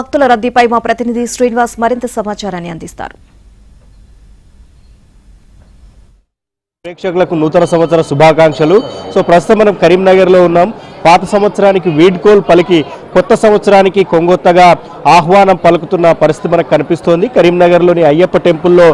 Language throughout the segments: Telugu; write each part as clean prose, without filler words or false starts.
భక్తుల రద్దీపై మా ప్రతినిధి శ్రీనివాస్ మరింత సమాచారాన్ని అందిస్తారు. ప్రేక్షకులకు నూతన సంవత్సర శుభాకాంక్షలు. సో ప్రస్తుతం మనం కరీంనగర్లో ఉన్నాం. పాత సంవత్సరానికి వీడ్కోల్ పలికి కొత్త సంవత్సరానికి కొంగొత్తగా ఆహ్వానం పలుకుతున్న పరిస్థితి మనకు కనిపిస్తోంది. కరీంనగర్లోని అయ్యప్ప టెంపుల్లో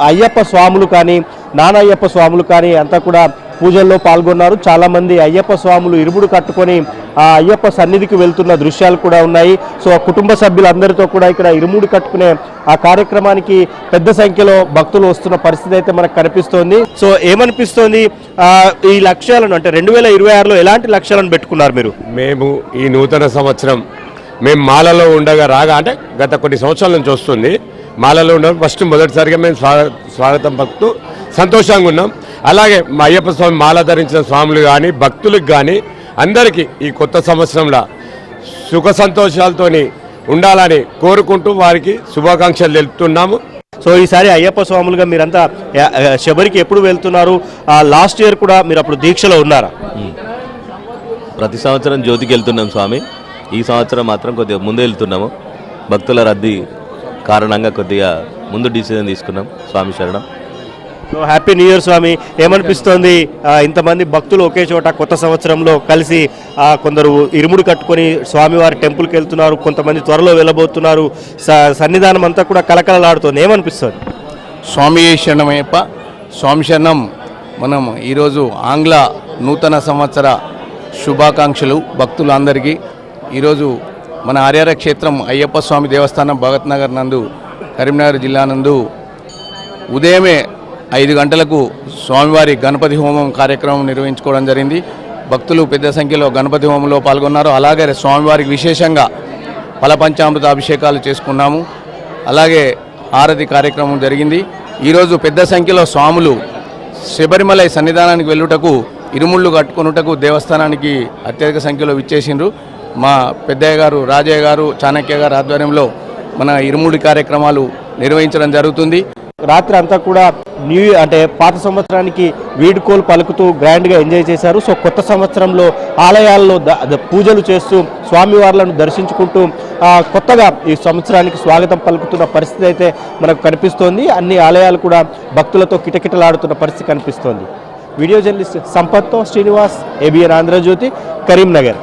అయ్యప్ప స్వాములు కానీ నానయ్యప్ప స్వాములు కానీ అంతా కూడా పూజల్లో పాల్గొన్నారు. చాలామంది అయ్యప్ప స్వాములు ఇరుముడు కట్టుకొని ఆ అయ్యప్ప సన్నిధికి వెళ్తున్న దృశ్యాలు కూడా ఉన్నాయి. సో కుటుంబ సభ్యులందరితో కూడా ఇక్కడ ఇరుముడు కట్టుకునే ఆ కార్యక్రమానికి పెద్ద సంఖ్యలో భక్తులు వస్తున్న పరిస్థితి అయితే మనకు కనిపిస్తోంది. సో ఏమనిపిస్తోంది, ఈ లక్ష్యాలను అంటే 2026లో ఎలాంటి లక్ష్యాలను పెట్టుకున్నారు మీరు? మేము ఈ నూతన సంవత్సరం మేము మాలలో ఉండగా రాగా అంటే గత కొన్ని సంవత్సరాల నుంచి వస్తుంది. మాలలో ఉండగా ఫస్ట్ మొదటిసారిగా మేము స్వాగతం పలుకుతూ సంతోషంగా ఉన్నాం. అలాగే మా అయ్యప్ప స్వామి మాల ధరించిన స్వాములు కానీ భక్తులకు కానీ అందరికీ ఈ కొత్త సంవత్సరంలో సుఖ సంతోషాలతోని ఉండాలని కోరుకుంటూ వారికి శుభాకాంక్షలు తెలుపుతున్నాము. సో ఈసారి అయ్యప్ప స్వాములుగా మీరంతా శబరికి ఎప్పుడు వెళ్తున్నారు? లాస్ట్ ఇయర్ కూడా మీరు అప్పుడు దీక్షలో ఉన్నారా? ప్రతి సంవత్సరం జ్యోతికి వెళ్తున్నాం స్వామి. ఈ సంవత్సరం మాత్రం కొద్దిగా ముందు వెళ్తున్నాము. భక్తుల రద్దీ కారణంగా కొద్దిగా ముందు డిసిజన్ తీసుకున్నాం. స్వామి శరణం. సో హ్యాపీ న్యూ ఇయర్ స్వామి. ఏమనిపిస్తోంది ఇంతమంది భక్తులు ఒకే చోట కొత్త సంవత్సరంలో కలిసి కొందరు ఇరుముడు కట్టుకొని స్వామివారి టెంపుల్కి వెళ్తున్నారు, కొంతమంది త్వరలో వెళ్ళబోతున్నారు. సన్నిధానం అంతా కూడా కలకలలాడుతోంది. ఏమనిపిస్తుంది? స్వామి శరణమయ్యప్ప. స్వామి శరణం. మనం ఈరోజు ఆంగ్ల నూతన సంవత్సర శుభాకాంక్షలు భక్తులందరికీ. ఈరోజు మన హరిహర క్షేత్రం అయ్యప్ప స్వామి దేవస్థానం భగత్ నగర్ నందు కరీంనగర్ జిల్లా నందు ఉదయమే 5 గంటలకు స్వామివారి గణపతి హోమం కార్యక్రమం నిర్వహించుకోవడం జరిగింది. భక్తులు పెద్ద సంఖ్యలో గణపతి హోమంలో పాల్గొన్నారు. అలాగే స్వామివారికి విశేషంగా ఫలపంచామృత అభిషేకాలు చేసుకున్నాము. అలాగే ఆరతి కార్యక్రమం జరిగింది. ఈరోజు పెద్ద సంఖ్యలో స్వాములు శబరిమలై సన్నిధానానికి వెళ్ళుటకు ఇరుముళ్ళు కట్టుకొనుటకు దేవస్థానానికి అత్యధిక సంఖ్యలో విచ్చేసిండ్రు. మా పెద్దయ్య గారు రాజయ్య గారు చాణక్య గారు ఆధ్వర్యంలో మన ఇరుముడి కార్యక్రమాలు నిర్వహించడం జరుగుతుంది. రాత్రి అంతా కూడా అంటే పాత సంవత్సరానికి వీడ్కోల్ పలుకుతూ గ్రాండ్గా ఎంజాయ్ చేశారు. సో కొత్త సంవత్సరంలో ఆలయాల్లో పూజలు చేస్తూ స్వామివార్లను దర్శించుకుంటూ కొత్తగా ఈ సంవత్సరానికి స్వాగతం పలుకుతున్న పరిస్థితి అయితే మనకు కనిపిస్తోంది. అన్ని ఆలయాలు కూడా భక్తులతో కిటకిటలాడుతున్న పరిస్థితి కనిపిస్తోంది. వీడియో జర్నలిస్ట్ సంపత్తో శ్రీనివాస్, ABN ఆంధ్రజ్యోతి, కరీంనగర్.